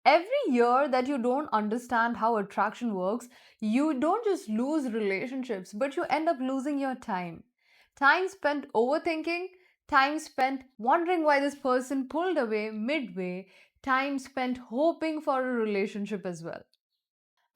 Every year that you don't understand how attraction works, you don't just lose relationships, but you end up losing your time. Time spent overthinking, time spent wondering why this person pulled away midway, time spent hoping for a relationship as well.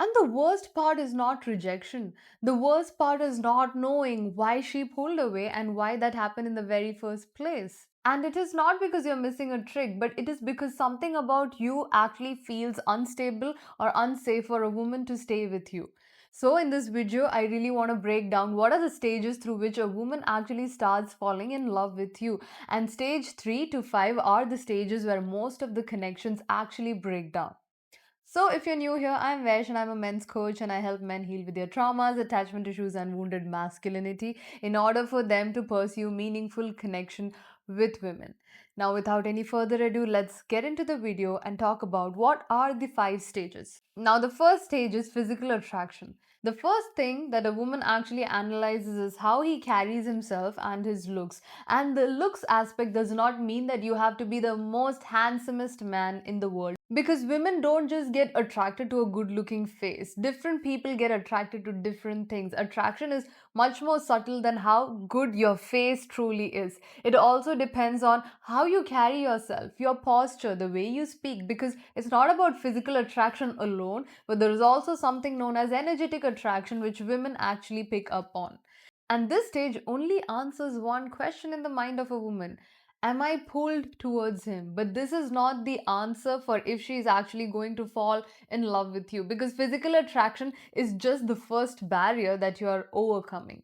And the worst part is not rejection. The worst part is not knowing why she pulled away and why that happened in the very first place. And it is not because you're missing a trick, but it is because something about you actually feels unstable or unsafe for a woman to stay with you. So, in this video, I really want to break down what are the stages through which a woman actually starts falling in love with you. And stage 3 to 5 are the stages where most of the connections actually break down. So, if you're new here, I'm Vesh and I'm a men's coach and I help men heal with their traumas, attachment issues, and wounded masculinity in order for them to pursue meaningful connection with women. Now, without any further ado, let's get into the video and talk about what are the 5 stages. Now, the first stage is physical attraction. The first thing that a woman actually analyzes is how he carries himself and his looks. And the looks aspect does not mean that you have to be the most handsomest man in the world. Because women don't just get attracted to a good looking face. Different people get attracted to different things. Attraction is much more subtle than how good your face truly is. It also depends on how you carry yourself, your posture, the way you speak, because it's not about physical attraction alone, but there is also something known as energetic attraction, which women actually pick up on. And this stage only answers one question in the mind of a woman. Am I pulled towards him? But this is not the answer for if she is actually going to fall in love with you, because physical attraction is just the first barrier that you are overcoming.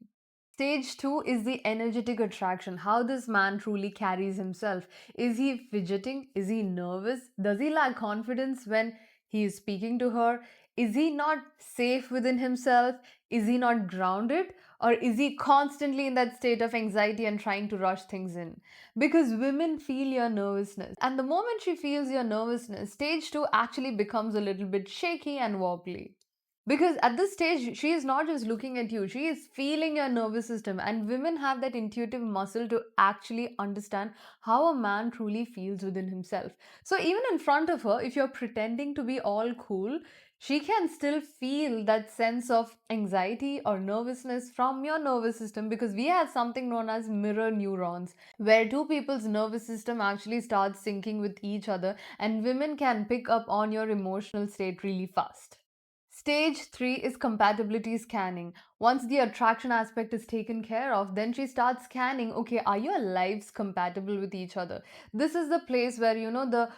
Stage 2 is the energetic attraction, how this man truly carries himself. Is he fidgeting? Is he nervous? Does he lack confidence when he is speaking to her? Is he not safe within himself? Is he not grounded? Or is he constantly in that state of anxiety and trying to rush things in? Because women feel your nervousness. And the moment she feels your nervousness, stage 2 actually becomes a little bit shaky and wobbly. Because at this stage, she is not just looking at you, she is feeling your nervous system. And women have that intuitive muscle to actually understand how a man truly feels within himself. So, even in front of her, if you're pretending to be all cool, she can still feel that sense of anxiety or nervousness from your nervous system, because we have something known as mirror neurons, where two people's nervous system actually starts syncing with each other, and women can pick up on your emotional state really fast. Stage 3 is compatibility scanning. Once the attraction aspect is taken care of, then she starts scanning, okay, are your lives compatible with each other? This is the place where, the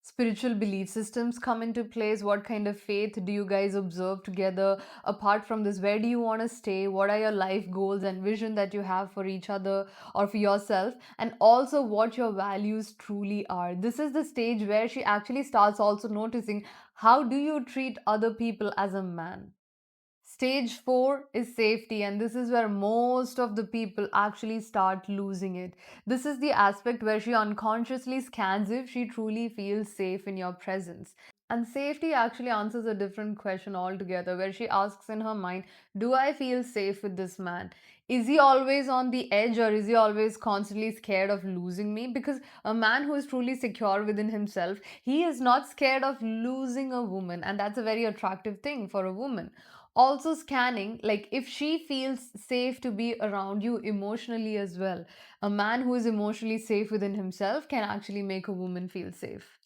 spiritual belief systems come into place. What kind of faith do you guys observe together? Apart from this, where do you want to stay? What are your life goals and vision that you have for each other or for yourself? And also what your values truly are. This is the stage where she actually starts also noticing, how do you treat other people as a man? Stage 4 is safety, and this is where most of the people actually start losing it. This is the aspect where she unconsciously scans if she truly feels safe in your presence. And safety actually answers a different question altogether, where she asks in her mind, do I feel safe with this man? Is he always on the edge, or is he always constantly scared of losing me? Because a man who is truly secure within himself, he is not scared of losing a woman, and that's a very attractive thing for a woman. Also scanning, like if she feels safe to be around you emotionally as well. A man who is emotionally safe within himself can actually make a woman feel safe.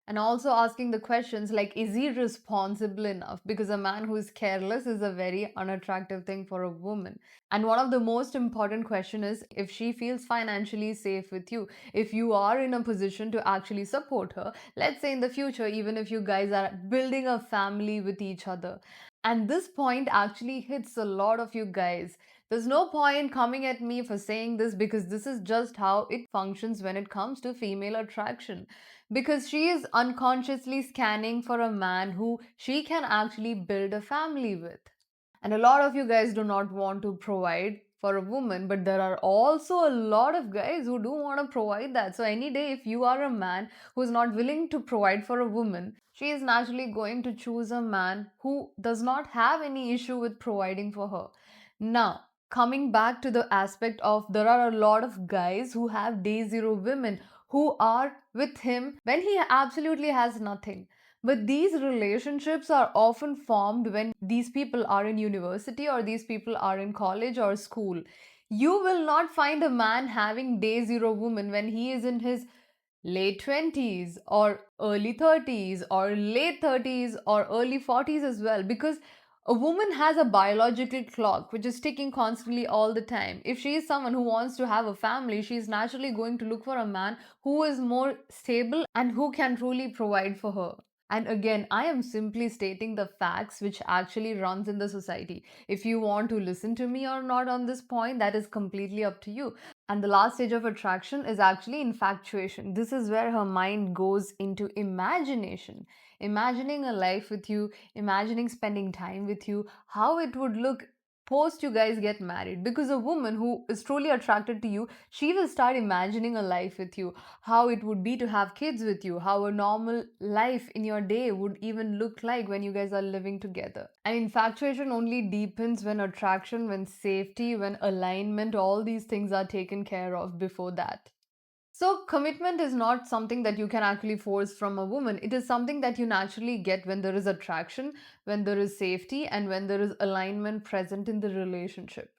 And also asking the questions like, is he responsible enough? Because a man who is careless is a very unattractive thing for a woman. And one of the most important question is if she feels financially safe with you, if you are in a position to actually support her, let's say in the future, even if you guys are building a family with each other. And this point actually hits a lot of you guys. There's no point coming at me for saying this, because this is just how it functions when it comes to female attraction. Because she is unconsciously scanning for a man who she can actually build a family with. And a lot of you guys do not want to provide for a woman, but there are also a lot of guys who do want to provide that. So, any day, if you are a man who is not willing to provide for a woman, she is naturally going to choose a man who does not have any issue with providing for her. Now, coming back to the aspect of, there are a lot of guys who have day zero women who are with him when he absolutely has nothing. But these relationships are often formed when these people are in university or these people are in college or school. You will not find a man having day zero woman when he is in his late 20s or early 30s or late 30s or early 40s as well, because a woman has a biological clock which is ticking constantly all the time. If she is someone who wants to have a family, she is naturally going to look for a man who is more stable and who can truly provide for her. And again, I am simply stating the facts which actually runs in the society. If you want to listen to me or not on this point, that is completely up to you. And the last stage of attraction is actually infatuation. This is where her mind goes into imagination, imagining a life with you, imagining spending time with you, how it would look post you guys get married. Because a woman who is truly attracted to you, she will start imagining a life with you, how it would be to have kids with you, how a normal life in your day would even look like when you guys are living together. And infatuation only deepens when attraction, when safety, when alignment, all these things are taken care of before that. So, commitment is not something that you can actually force from a woman. It is something that you naturally get when there is attraction, when there is safety, and when there is alignment present in the relationship.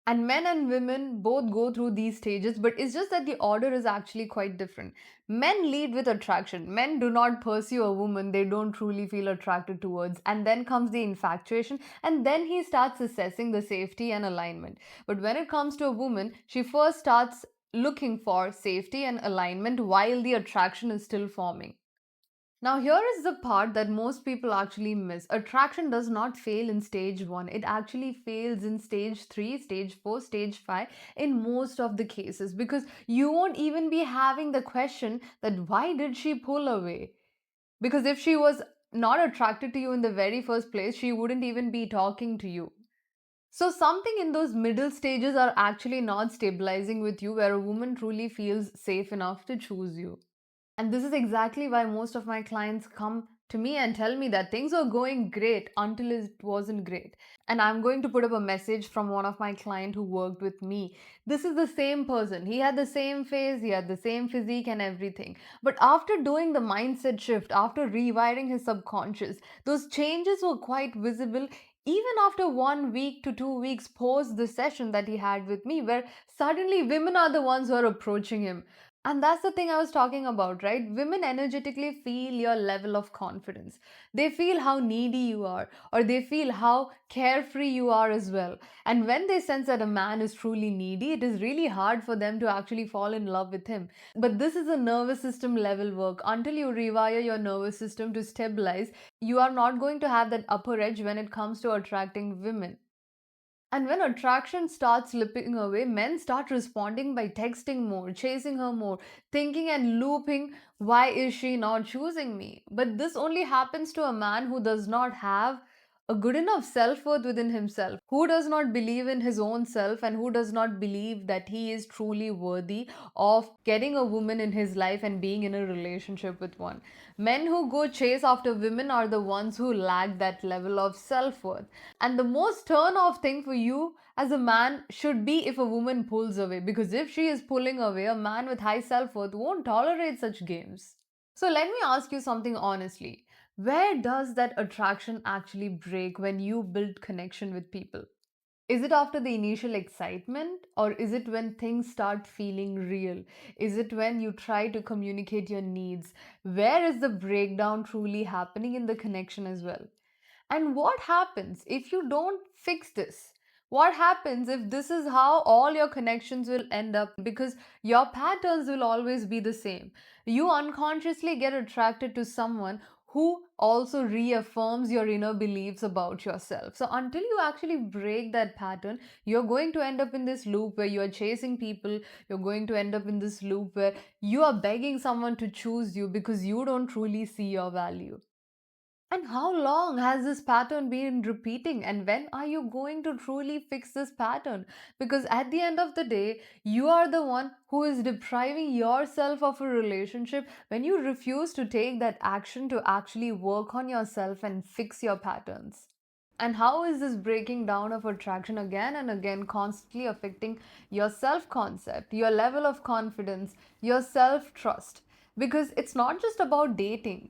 And men and women both go through these stages, but it's just that the order is actually quite different. Men lead with attraction. Men do not pursue a woman they don't truly feel attracted towards. And then comes the infatuation, and then he starts assessing the safety and alignment. But when it comes to a woman, she first starts looking for safety and alignment while the attraction is still forming. Now, here is the part that most people actually miss. Attraction does not fail in stage 1. It actually fails in stage 3, stage 4, stage 5 in most of the cases, because you won't even be having the question that why did she pull away? Because if she was not attracted to you in the very first place, she wouldn't even be talking to you. So, something in those middle stages are actually not stabilizing with you, where a woman truly feels safe enough to choose you. And this is exactly why most of my clients come to me and tell me that things were going great until it wasn't great. And I'm going to put up a message from one of my client who worked with me. This is the same person. He had the same face, he had the same physique and everything. But after doing the mindset shift, after rewiring his subconscious, those changes were quite visible even after 1 week to 2 weeks post the session that he had with me, where suddenly women are the ones who are approaching him. And that's the thing I was talking about, right? Women energetically feel your level of confidence. They feel how needy you are, or they feel how carefree you are as well. And when they sense that a man is truly needy, it is really hard for them to actually fall in love with him. But this is a nervous system level work. Until you rewire your nervous system to stabilize, you are not going to have that upper edge when it comes to attracting women. And when attraction starts slipping away, men start responding by texting more, chasing her more, thinking and looping, why is she not choosing me? But this only happens to a man who does not have a good enough self worth within himself, who does not believe in his own self, and who does not believe that he is truly worthy of getting a woman in his life and being in a relationship with one. Men who go chase after women are the ones who lack that level of self worth. And the most turn off thing for you as a man should be if a woman pulls away. Because if she is pulling away, a man with high self worth won't tolerate such games. So let me ask you something honestly. Where does that attraction actually break when you build connection with people? Is it after the initial excitement, or is it when things start feeling real? Is it when you try to communicate your needs? Where is the breakdown truly happening in the connection as well? And what happens if you don't fix this? What happens if this is how all your connections will end up? Because your patterns will always be the same. You unconsciously get attracted to someone who also reaffirms your inner beliefs about yourself. So, until you actually break that pattern, you're going to end up in this loop where you're chasing people. You're going to end up in this loop where you are begging someone to choose you because you don't truly see your value. And how long has this pattern been repeating? And when are you going to truly fix this pattern? Because at the end of the day, you are the one who is depriving yourself of a relationship when you refuse to take that action to actually work on yourself and fix your patterns. And how is this breaking down of attraction again and again constantly affecting your self concept, your level of confidence, your self trust? Because it's not just about dating.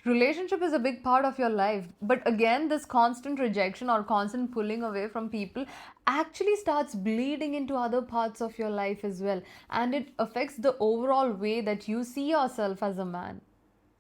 Relationship is a big part of your life, but again, this constant rejection or constant pulling away from people actually starts bleeding into other parts of your life as well, and it affects the overall way that you see yourself as a man.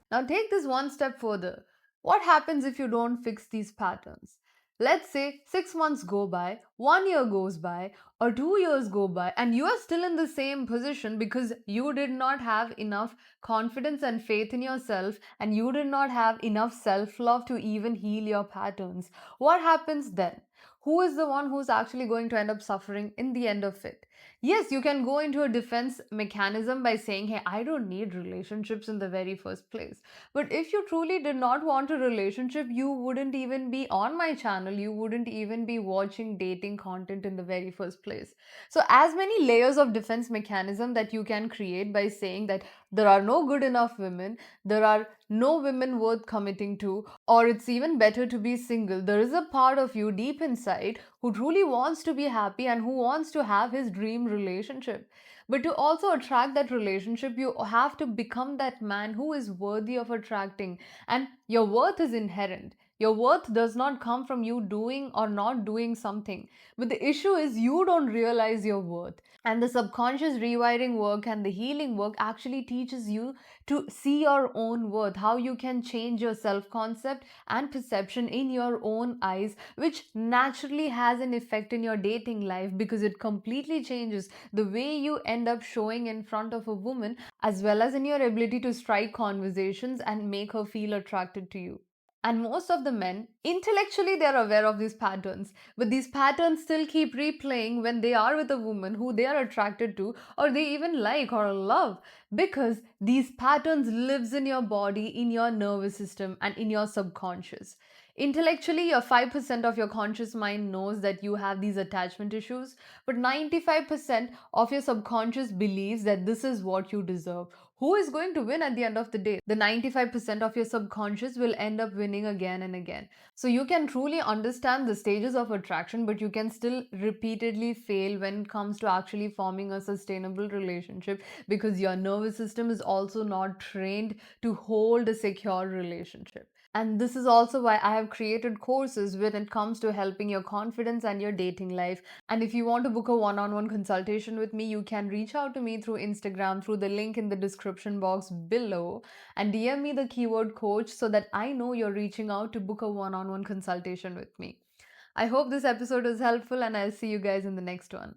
Now, take this one step further. What happens if you don't fix these patterns? Let's say 6 months go by, 1 year goes by, or 2 years go by, and you are still in the same position because you did not have enough confidence and faith in yourself, and you did not have enough self love to even heal your patterns. What happens then? Who is the one who's actually going to end up suffering in the end of it? Yes, you can go into a defense mechanism by saying, hey, I don't need relationships in the very first place. But if you truly did not want a relationship, you wouldn't even be on my channel. You wouldn't even be watching dating content in the very first place. So, as many layers of defense mechanism that you can create by saying that there are no good enough women, there are no women worth committing to, or it's even better to be single. There is a part of you deep inside who truly wants to be happy and who wants to have his dream relationship. But to also attract that relationship, you have to become that man who is worthy of attracting. And your worth is inherent. Your worth does not come from you doing or not doing something. But the issue is you don't realize your worth. And the subconscious rewiring work and the healing work actually teaches you to see your own worth, how you can change your self concept and perception in your own eyes, which naturally has an effect in your dating life because it completely changes the way you end up showing in front of a woman, as well as in your ability to strike conversations and make her feel attracted to you. And most of the men, intellectually, they're aware of these patterns, but these patterns still keep replaying when they are with a woman who they are attracted to or they even like or love, because these patterns lives in your body, in your nervous system, and in your subconscious. Intellectually, your 5% of your conscious mind knows that you have these attachment issues, but 95% of your subconscious believes that this is what you deserve. Who is going to win at the end of the day? The 95% of your subconscious will end up winning again and again. So you can truly understand the stages of attraction, but you can still repeatedly fail when it comes to actually forming a sustainable relationship because your nervous system is also not trained to hold a secure relationship. And this is also why I have created courses when it comes to helping your confidence and your dating life. And if you want to book a one on one consultation with me, you can reach out to me through Instagram through the link in the description box below and DM me the keyword coach so that I know you're reaching out to book a one on one consultation with me. I hope this episode is helpful and I'll see you guys in the next one.